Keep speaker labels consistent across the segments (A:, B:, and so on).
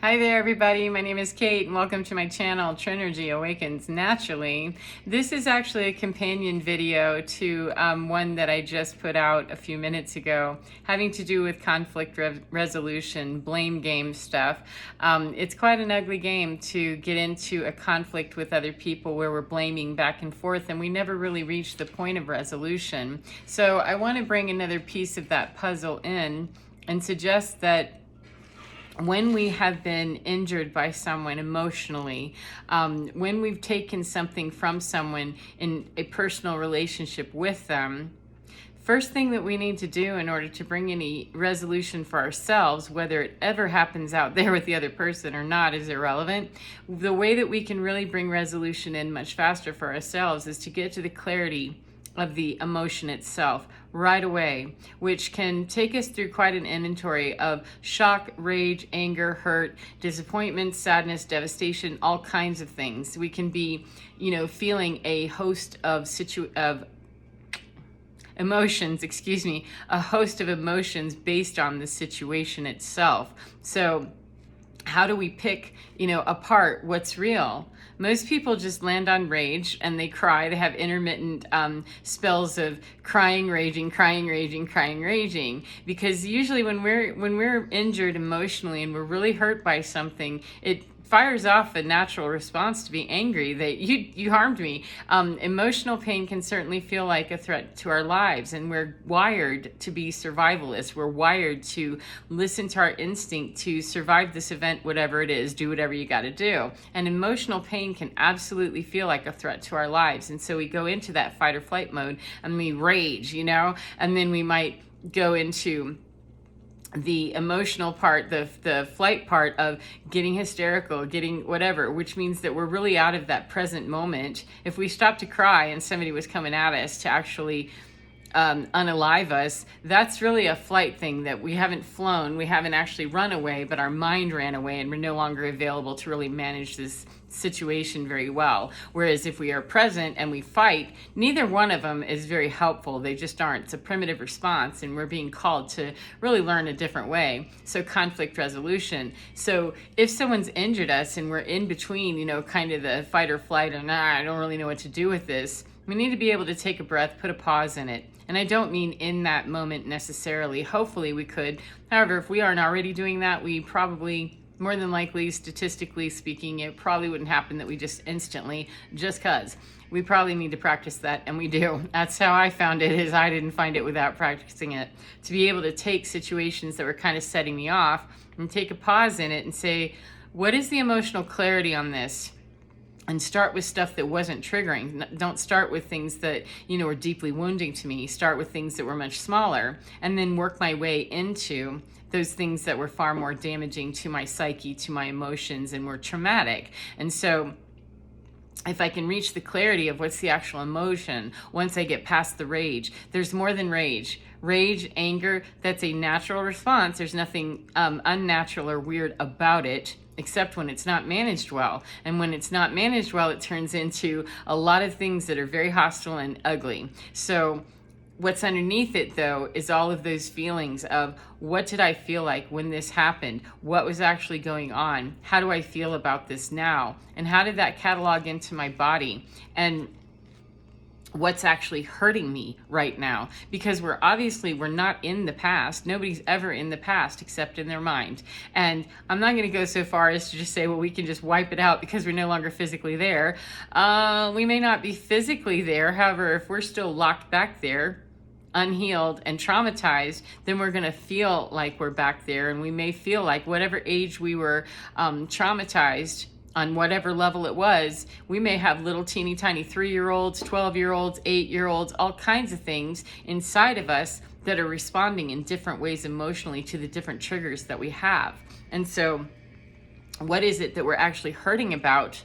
A: Hi there, everybody. My name is Kate, and welcome to my channel, Trinergy Awakens Naturally. This is actually a companion video to one that I just put out a few minutes ago, having to do with conflict resolution, blame game stuff. It's quite an ugly game to get into a conflict with other people where we're blaming back and forth, and we never really reach the point of resolution. So I want to bring another piece of that puzzle in and suggest that when we have been injured by someone emotionally, when we've taken something from someone in a personal relationship with them, first thing that we need to do in order to bring any resolution for ourselves, whether it ever happens out there with the other person or not is irrelevant. The way that we can really bring resolution in much faster for ourselves is to get to the clarity of the emotion itself right away, which can take us through quite an inventory of shock, rage, anger, hurt, disappointment, sadness, devastation, all kinds of things. We can be, feeling a host of emotions, a host of emotions based on the situation itself. So how do we pick, apart what's real? Most people just land on rage and they cry. They have intermittent spells of crying, raging, because usually when we're injured emotionally and we're really hurt by something, it fires off a natural response to be angry that you harmed me. Emotional pain can certainly feel like a threat to our lives, and we're wired to be survivalists. We're wired to listen to our instinct to survive this event, whatever it is, do whatever you got to do. And emotional pain can absolutely feel like a threat to our lives. And so we go into that fight or flight mode and we rage, and then we might go into the emotional part, the flight part of getting hysterical, getting whatever, which means that we're really out of that present moment. If we stopped to cry and somebody was coming at us to actually unalive us, that's really a flight thing, that we haven't flown, we haven't actually run away, but our mind ran away and we're no longer available to really manage this situation very well. Whereas if we are present and we fight, neither one of them is very helpful. They just aren't. It's a primitive response, and we're being called to really learn a different way. So conflict resolution. So if someone's injured us and we're in between, kind of the fight or flight, and I don't really know what to do with this, we need to be able to take a breath, put a pause in it. And I don't mean in that moment necessarily. Hopefully we could. However, if we aren't already doing that, we probably, more than likely, statistically speaking, it probably wouldn't happen that we just instantly, just cause. We probably need to practice that, and we do. That's how I found it, is I didn't find it without practicing it. To be able to take situations that were kind of setting me off and take a pause in it and say, what is the emotional clarity on this? And start with stuff that wasn't triggering. Don't start with things that, were deeply wounding to me. Start with things that were much smaller, and then work my way into those things that were far more damaging to my psyche, to my emotions, and were traumatic. And so if I can reach the clarity of what's the actual emotion, once I get past the rage, there's more than rage. Rage, anger, that's a natural response. There's nothing unnatural or weird about it, except when it's not managed well. And when it's not managed well, it turns into a lot of things that are very hostile and ugly. So what's underneath it, though, is all of those feelings of, what did I feel like when this happened? What was actually going on? How do I feel about this now? And how did that catalog into my body? And what's actually hurting me right now? Because we're not in the past. Nobody's ever in the past except in their mind. And I'm not going to go so far as to just say, well, we can just wipe it out because we're no longer physically there. We may not be physically there. However, if we're still locked back there, unhealed and traumatized, then we're going to feel like we're back there. And we may feel like whatever age we were traumatized, on whatever level it was, we may have little teeny tiny 3-year-olds, 12-year-olds, 8-year-olds, all kinds of things inside of us that are responding in different ways emotionally to the different triggers that we have. And so what is it that we're actually hurting about?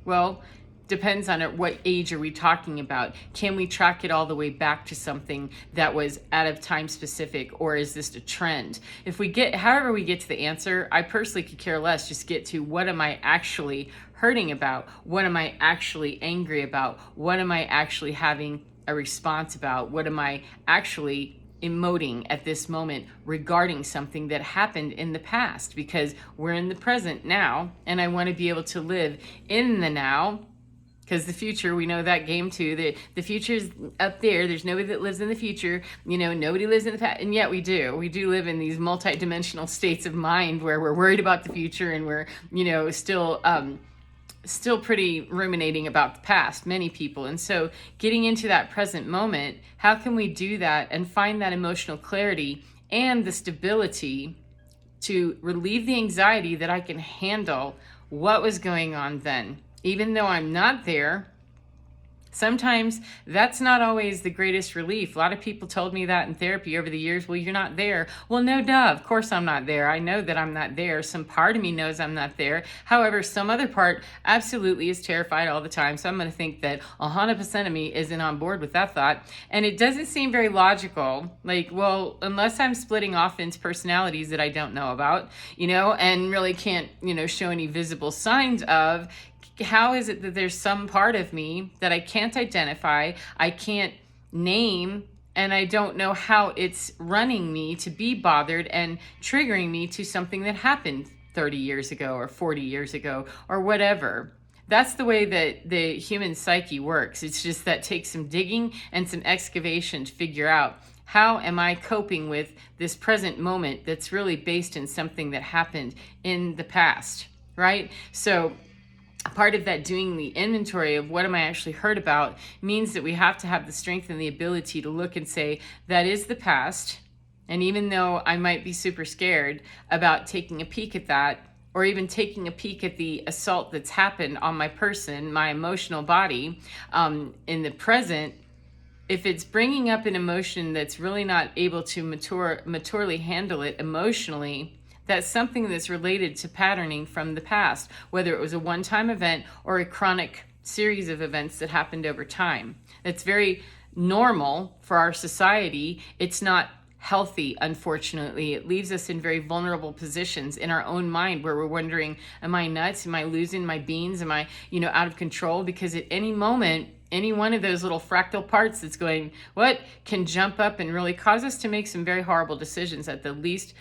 A: Well, depends on what age are we talking about. Can we track it all the way back to something that was out of time specific, or is this a trend? However we get to the answer, I personally could care less. Just get to, what am I actually hurting about? What am I actually angry about? What am I actually having a response about? What am I actually emoting at this moment regarding something that happened in the past, because we're in the present now, and I want to be able to live in the now. Because the future, we know that game too. The future's up there. There's nobody that lives in the future. Nobody lives in the past. And yet we do. We do live in these multi-dimensional states of mind where we're worried about the future, and we're, still pretty ruminating about the past, many people. And so getting into that present moment, how can we do that and find that emotional clarity and the stability to relieve the anxiety that I can handle what was going on then? Even though I'm not there, sometimes that's not always the greatest relief. A lot of people told me that in therapy over the years. Well, you're not there. Well, no, duh. Of course I'm not there. I know that I'm not there. Some part of me knows I'm not there. However, some other part absolutely is terrified all the time. So I'm going to think that 100% of me isn't on board with that thought. And it doesn't seem very logical. Like, well, unless I'm splitting off into personalities that I don't know about, and really can't, show any visible signs of, how is it that there's some part of me that I can't identify, I can't name, and I don't know how it's running me to be bothered and triggering me to something that happened 30 years ago or 40 years ago or whatever? That's the way that the human psyche works. It's just that takes some digging and some excavation to figure out, how am I coping with this present moment that's really based in something that happened in the past, right? So part of that, doing the inventory of what am I actually hurt about, means that we have to have the strength and the ability to look and say, that is the past. And even though I might be super scared about taking a peek at that, or even taking a peek at the assault that's happened on my person, my emotional body, in the present, if it's bringing up an emotion that's really not able to maturely handle it emotionally, that's something that's related to patterning from the past, whether it was a one-time event or a chronic series of events that happened over time. It's very normal for our society. It's not healthy, unfortunately. It leaves us in very vulnerable positions in our own mind, where we're wondering, am I nuts? Am I losing my beans? Am I, out of control? Because at any moment, any one of those little fractal parts that's going, what, can jump up and really cause us to make some very horrible decisions at the least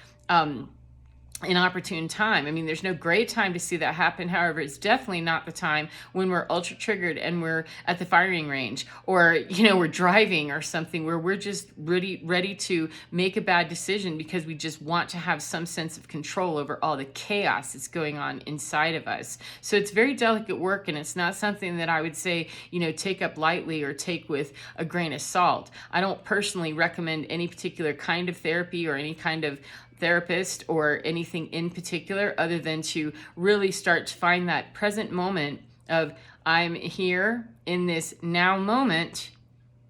A: inopportune time. I mean, there's no great time to see that happen. However, it's definitely not the time when we're ultra triggered and we're at the firing range, or, we're driving or something, where we're just ready to make a bad decision because we just want to have some sense of control over all the chaos that's going on inside of us. So it's very delicate work, and it's not something that I would say, take up lightly or take with a grain of salt. I don't personally recommend any particular kind of therapy or any kind of therapist or anything in particular, other than to really start to find that present moment of, I'm here in this now moment,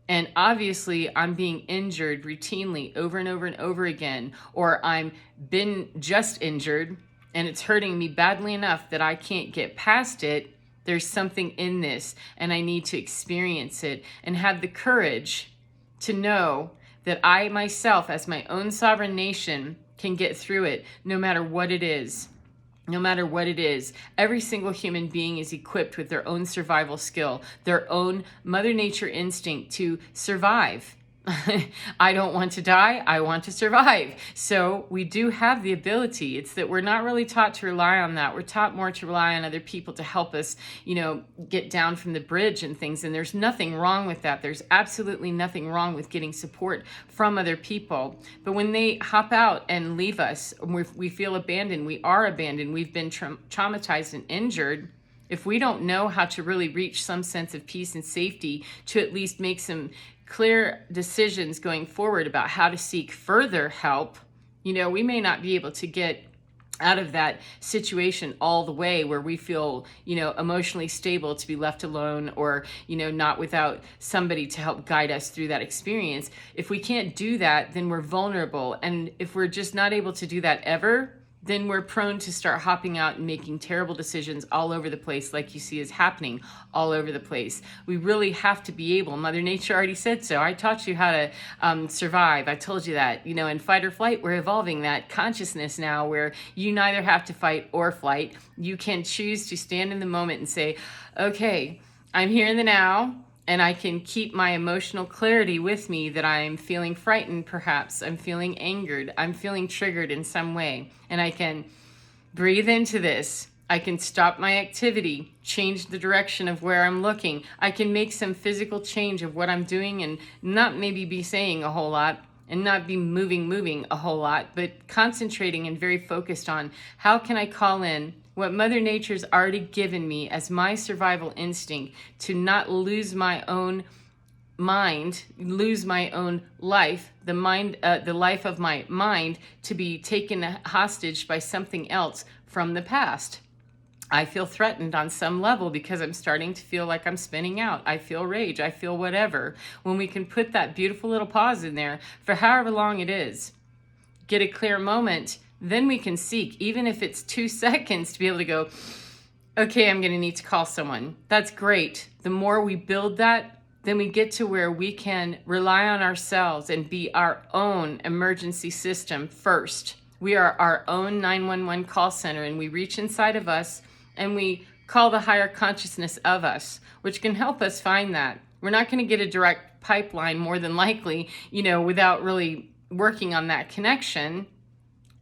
A: and obviously I'm being injured routinely over and over and over again, or I'm been just injured and it's hurting me badly enough that I can't get past it. There's something in this, and I need to experience it and have the courage to know that I myself, as my own sovereign nation, can get through it, no matter what it is. No matter what it is. Every single human being is equipped with their own survival skill, their own Mother Nature instinct to survive. I don't want to die, I want to survive. So we do have the ability. It's that we're not really taught to rely on that. We're taught more to rely on other people to help us, get down from the bridge and things. And there's nothing wrong with that. There's absolutely nothing wrong with getting support from other people. But when they hop out and leave us, we feel abandoned. We are abandoned. We've been traumatized and injured. If we don't know how to really reach some sense of peace and safety, to at least make some clear decisions going forward about how to seek further help, we may not be able to get out of that situation all the way where we feel, emotionally stable to be left alone, or, not without somebody to help guide us through that experience. If we can't do that, then we're vulnerable. And if we're just not able to do that ever, then we're prone to start hopping out and making terrible decisions all over the place, like you see is happening all over the place. We really have to be able, Mother Nature already said so. I taught you how to survive. I told you that, in fight or flight, we're evolving that consciousness now where you neither have to fight or flight. You can choose to stand in the moment and say, okay, I'm here in the now. And I can keep my emotional clarity with me that I'm feeling frightened, perhaps. I'm feeling angered. I'm feeling triggered in some way. And I can breathe into this. I can stop my activity, change the direction of where I'm looking. I can make some physical change of what I'm doing and not maybe be saying a whole lot and not be moving a whole lot, but concentrating and very focused on how can I call in what Mother Nature's already given me as my survival instinct to not lose my own mind, lose my own life, the life of my mind to be taken hostage by something else from the past. I feel threatened on some level because I'm starting to feel like I'm spinning out. I feel rage. I feel whatever. When we can put that beautiful little pause in there for however long it is, get a clear moment, then we can seek, even if it's 2 seconds, to be able to go, okay, I'm going to need to call someone. That's great. The more we build that, then we get to where we can rely on ourselves and be our own emergency system first. We are our own 911 call center, and we reach inside of us and we call the higher consciousness of us, which can help us find that. We're not going to get a direct pipeline, more than likely, without really working on that connection.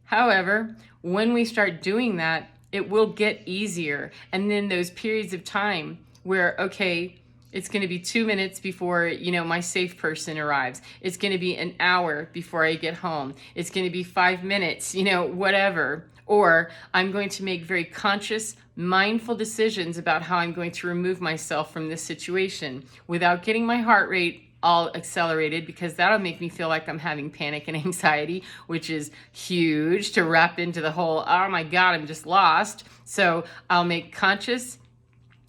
A: However, when we start doing that, it will get easier. And then those periods of time where, okay, it's going to be 2 minutes before, my safe person arrives. It's going to be an hour before I get home. It's going to be 5 minutes, whatever. Or I'm going to make very conscious, mindful decisions about how I'm going to remove myself from this situation without getting my heart rate all accelerated, because that'll make me feel like I'm having panic and anxiety, which is huge to wrap into the whole, oh my God, I'm just lost. So I'll make conscious,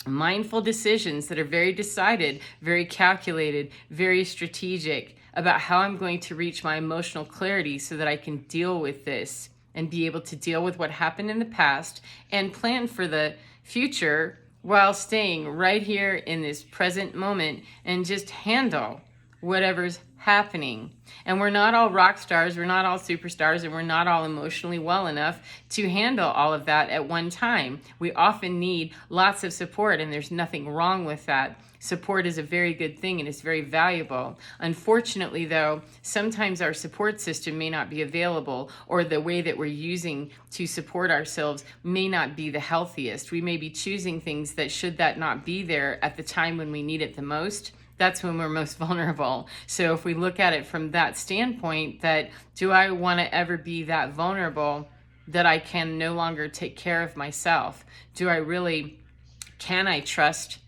A: mindful decisions that are very decided, very calculated, very strategic about how I'm going to reach my emotional clarity so that I can deal with this and be able to deal with what happened in the past and plan for the future while staying right here in this present moment and just handle whatever's happening. And we're not all rock stars, we're not all superstars, and we're not all emotionally well enough to handle all of that at one time. We often need lots of support, and there's nothing wrong with that. Support is a very good thing and it's very valuable. Unfortunately, though, sometimes our support system may not be available, or the way that we're using to support ourselves may not be the healthiest. We may be choosing things that should that not be there at the time when we need it the most. That's when we're most vulnerable. So if we look at it from that standpoint, that do I want to ever be that vulnerable that I can no longer take care of myself? Can I trust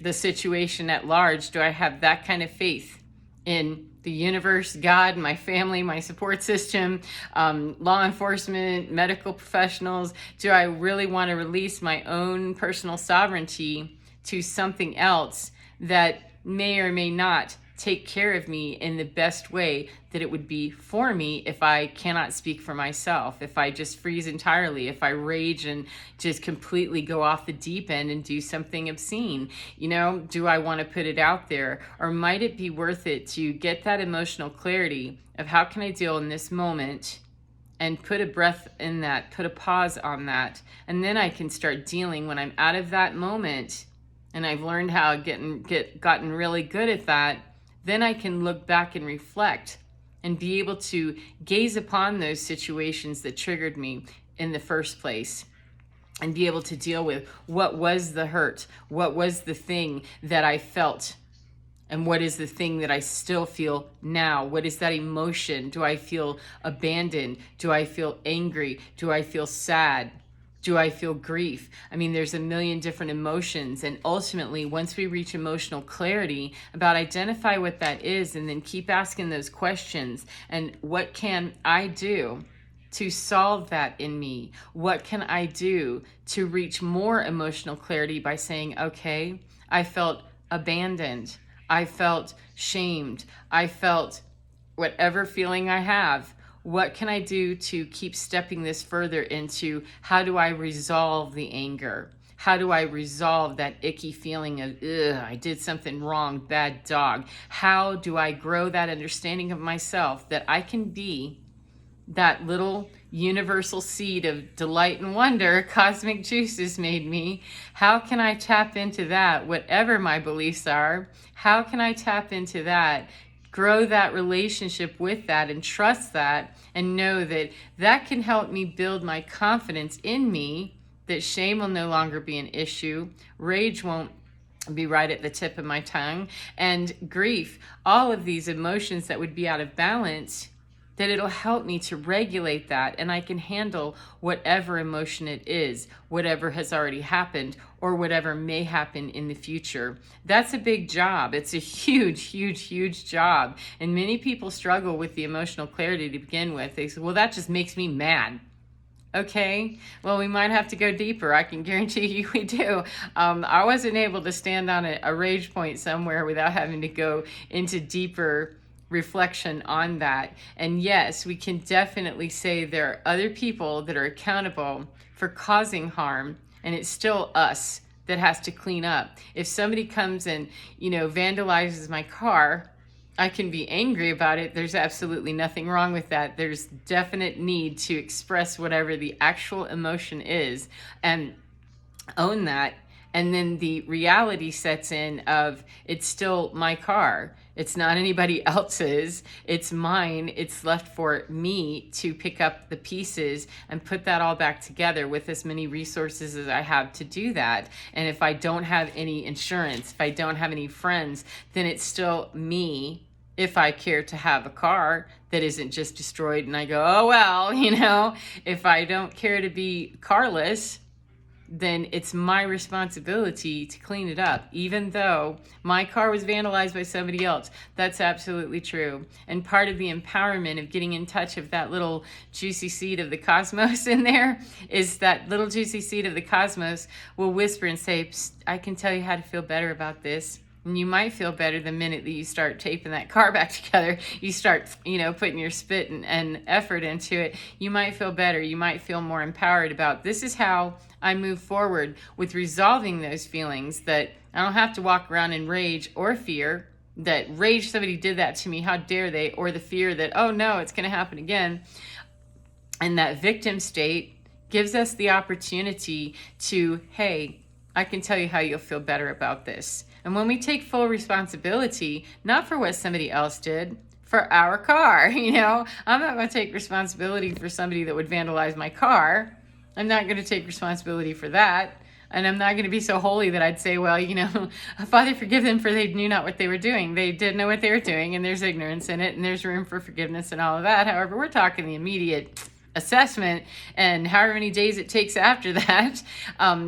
A: the situation at large? Do I have that kind of faith in the universe, God, my family, my support system, law enforcement, medical professionals? Do I really want to release my own personal sovereignty to something else that may or may not take care of me in the best way that it would be for me if I cannot speak for myself, if I just freeze entirely, if I rage and just completely go off the deep end and do something obscene? Do I want to put it out there? Or might it be worth it to get that emotional clarity of how can I deal in this moment and put a breath in that, put a pause on that, and then I can start dealing when I'm out of that moment. And I've learned how gotten really good at that. Then I can look back and reflect and be able to gaze upon those situations that triggered me in the first place and be able to deal with what was the hurt, what was the thing that I felt, and what is the thing that I still feel now? What is that emotion? Do I feel abandoned? Do I feel angry? Do I feel sad? Do I feel grief? There's a million different emotions. And ultimately, once we reach emotional clarity, about identify what that is and then keep asking those questions. And what can I do to solve that in me? What can I do to reach more emotional clarity by saying, okay, I felt abandoned. I felt shamed. I felt whatever feeling I have. What can I do to keep stepping this further into how do I resolve the anger? How do I resolve that icky feeling of, I did something wrong, bad dog? How do I grow that understanding of myself that I can be that little universal seed of delight and wonder cosmic juice has made me. How can I tap into that, whatever my beliefs are? How can I tap into that, grow that relationship with that, and trust that, and know that that can help me build my confidence in me, that shame will no longer be an issue, rage won't be right at the tip of my tongue, and grief, all of these emotions that would be out of balance, that it'll help me to regulate that, and I can handle whatever emotion it is, whatever has already happened, or whatever may happen in the future. That's a big job. It's a huge, huge, huge job. And many people struggle with the emotional clarity to begin with. They say, well, that just makes me mad. Okay, well, we might have to go deeper. I can guarantee you we do. I wasn't able to stand on a rage point somewhere without having to go into deeper reflection on that. And yes, we can definitely say there are other people that are accountable for causing harm, and it's still us that has to clean up. If somebody comes and, vandalizes my car, I can be angry about it. There's absolutely nothing wrong with that. There's definite need to express whatever the actual emotion is and own that. And then the reality sets in of, it's still my car. It's not anybody else's. It's mine. It's left for me to pick up the pieces and put that all back together with as many resources as I have to do that. And if I don't have any insurance, if I don't have any friends, then it's still me. If I care to have a car that isn't just destroyed and I go, oh, well, if I don't care to be carless, then it's my responsibility to clean it up, even though my car was vandalized by somebody else. That's absolutely true. And part of the empowerment of getting in touch with that little juicy seed of the cosmos in there is that little juicy seed of the cosmos will whisper and say, I can tell you how to feel better about this. And you might feel better the minute that you start taping that car back together. You start, putting your spit and effort into it. You might feel better. You might feel more empowered about, this is how I move forward with resolving those feelings, that I don't have to walk around in rage or fear, that rage, somebody did that to me, how dare they, or the fear that, oh no, it's going to happen again. And that victim state gives us the opportunity to, hey, I can tell you how you'll feel better about this. And when we take full responsibility, not for what somebody else did, for our car, I'm not going to take responsibility for somebody that would vandalize my car. I'm not going to take responsibility for that. And I'm not going to be so holy that I'd say, well, Father, forgive them, for they knew not what they were doing. They did know what they were doing, and there's ignorance in it, and there's room for forgiveness and all of that. However, we're talking the immediate assessment and however many days it takes after that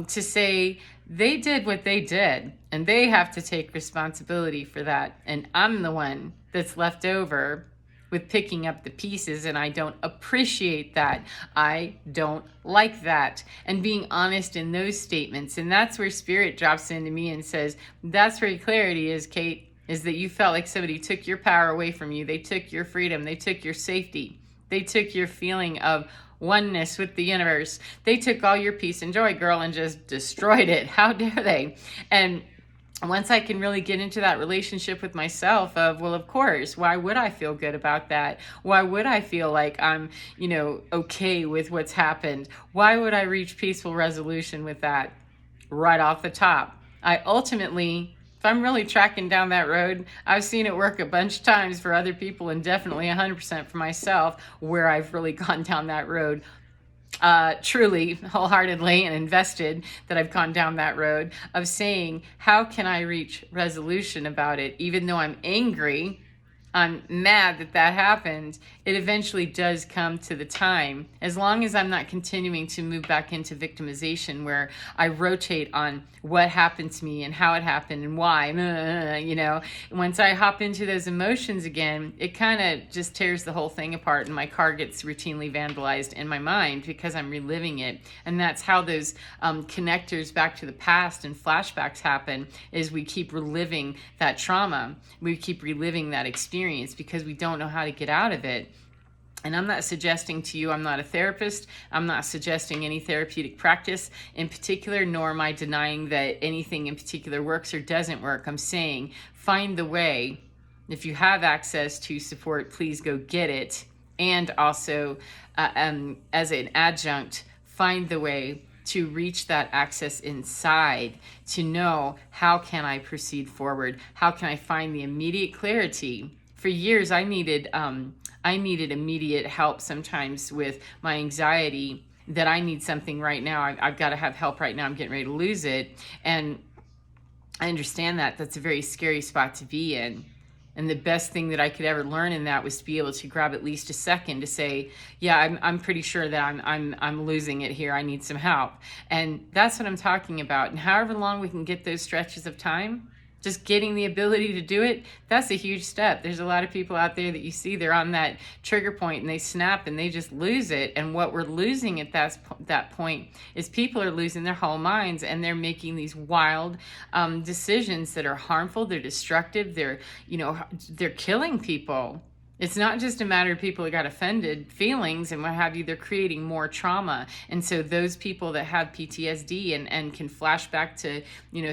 A: to say they did what they did, and they have to take responsibility for that. And I'm the one that's left over with picking up the pieces, and I don't appreciate that. I don't like that. And being honest in those statements. And that's where Spirit drops into me and says, that's where your clarity is, Kate, is that you felt like somebody took your power away from you. They took your freedom. They took your safety. They took your feeling of oneness with the universe. They took all your peace and joy, girl, and just destroyed it. How dare they? And once I can really get into that relationship with myself of, well, of course, why would I feel good about that? Why would I feel like I'm, okay with what's happened? Why would I reach peaceful resolution with that right off the top? I ultimately, if I'm really tracking down that road, I've seen it work a bunch of times for other people, and definitely 100% for myself, where I've really gone down that road truly, wholeheartedly, and invested that I've gone down that road of saying, how can I reach resolution about it? Even though I'm angry, I'm mad that happened, it eventually does come to the time, as long as I'm not continuing to move back into victimization, where I rotate on what happened to me and how it happened and why, Once I hop into those emotions again, it kind of just tears the whole thing apart, and my car gets routinely vandalized in my mind because I'm reliving it. And that's how those connectors back to the past and flashbacks happen, is we keep reliving that trauma. We keep reliving that experience because we don't know how to get out of it. And I'm not suggesting to you, I'm not a therapist. I'm not suggesting any therapeutic practice in particular, nor am I denying that anything in particular works or doesn't work. I'm saying find the way. If you have access to support, please go get it. and also as an adjunct, find the way to reach that access inside, to know, how can I proceed forward? How can I find the immediate clarity? For years, I needed immediate help sometimes with my anxiety, that I need something right now. I've got to have help right now. I'm getting ready to lose it. And I understand that that's a very scary spot to be in. And the best thing that I could ever learn in that was to be able to grab at least a second to say, yeah, I'm pretty sure that I'm losing it here. I need some help. And that's what I'm talking about. And however long we can get those stretches of time, just getting the ability to do it, that's a huge step. There's a lot of people out there that you see, they're on that trigger point and they snap and they just lose it. And what we're losing at that point is people are losing their whole minds, and they're making these wild decisions that are harmful, they're destructive, they're killing people. It's not just a matter of people that got offended feelings and what have you, they're creating more trauma. And so those people that have PTSD and can flash back to,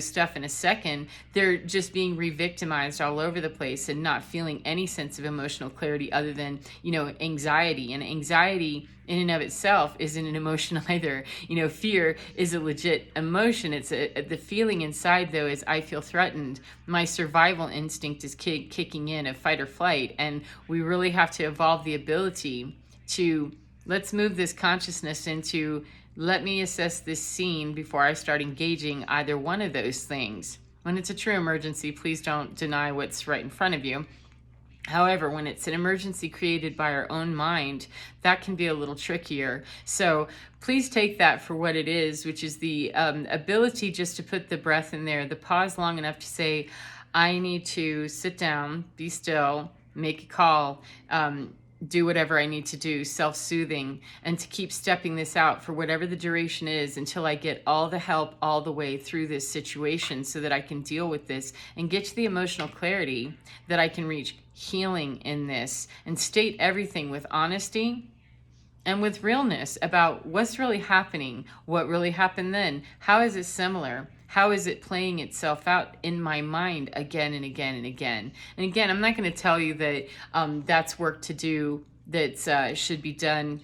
A: stuff in a second, they're just being re-victimized all over the place and not feeling any sense of emotional clarity other than, anxiety. And anxiety in and of itself isn't an emotion either. Fear is a legit emotion. It's the feeling inside, though, is I feel threatened. My survival instinct is kicking in of fight or flight. And we really have to evolve the ability to, let's move this consciousness into, let me assess this scene before I start engaging either one of those things. When it's a true emergency, please don't deny what's right in front of you. However, when it's an emergency created by our own mind, that can be a little trickier. So please take that for what it is, which is the ability just to put the breath in there, the pause long enough to say, I need to sit down, be still, make a call, do whatever I need to do, self-soothing, and to keep stepping this out for whatever the duration is until I get all the help all the way through this situation so that I can deal with this and get to the emotional clarity that I can reach healing in this and state everything with honesty and with realness about what's really happening, what really happened then, how is it similar, how is it playing itself out in my mind again and again and again. And again, I'm not going to tell you that that's work to do that should be done,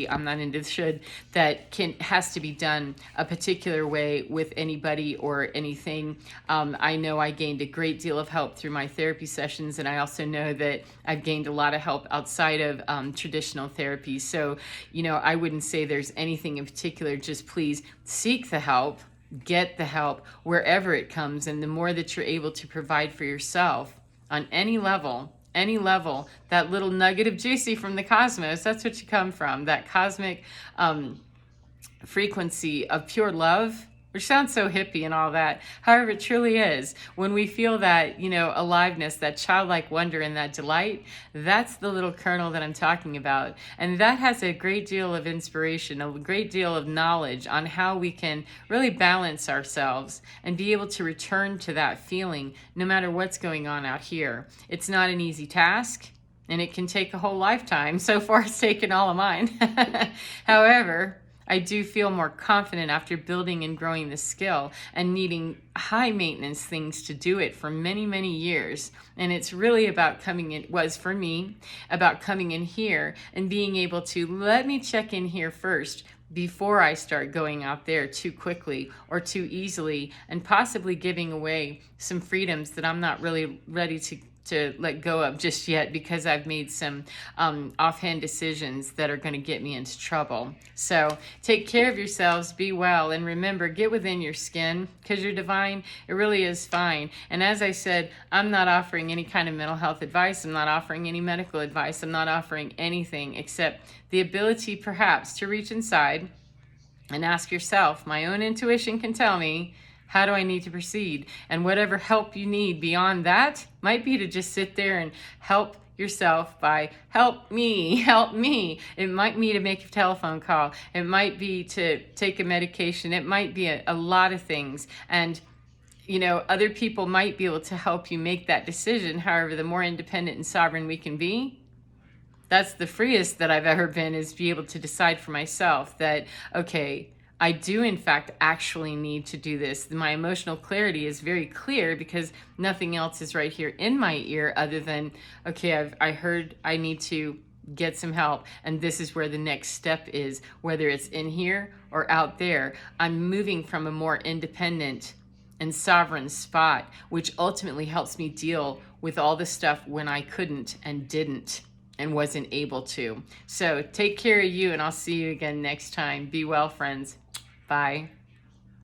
A: I'm not into should, that has to be done a particular way with anybody or anything. I know I gained a great deal of help through my therapy sessions, and I also know that I've gained a lot of help outside of traditional therapy. So, I wouldn't say there's anything in particular, just please seek the help, get the help wherever it comes. And the more that you're able to provide for yourself on any level, that little nugget of juicy from the cosmos, that's what you come from, that cosmic frequency of pure love, which sounds so hippie and all that. However, it truly is. When we feel that, aliveness, that childlike wonder and that delight, that's the little kernel that I'm talking about. And that has a great deal of inspiration, a great deal of knowledge on how we can really balance ourselves and be able to return to that feeling no matter what's going on out here. It's not an easy task, and it can take a whole lifetime. So far, it's taken all of mine. However, I do feel more confident after building and growing this skill and needing high maintenance things to do it for many, many years. And it's really about for me, about coming in here and being able to let me check in here first before I start going out there too quickly or too easily and possibly giving away some freedoms that I'm not really ready to let go of just yet, because I've made some offhand decisions that are going to get me into trouble. So take care of yourselves, be well, and remember, get within your skin, because you're divine. It really is fine. And as I said, I'm not offering any kind of mental health advice. I'm not offering any medical advice. I'm not offering anything except the ability perhaps to reach inside and ask yourself, my own intuition can tell me, how do I need to proceed? And whatever help you need beyond that might be to just sit there and help yourself by help me. It might be to make a telephone call. It might be to take a medication. It might be a lot of things. And other people might be able to help you make that decision. However, the more independent and sovereign we can be, that's the freest that I've ever been, is be able to decide for myself that, okay, I do, in fact, actually need to do this. My emotional clarity is very clear because nothing else is right here in my ear other than, okay, I heard I need to get some help. And this is where the next step is, whether it's in here or out there. I'm moving from a more independent and sovereign spot, which ultimately helps me deal with all the stuff when I couldn't and didn't and wasn't able to. So take care of you, and I'll see you again next time. Be well, friends. Bye.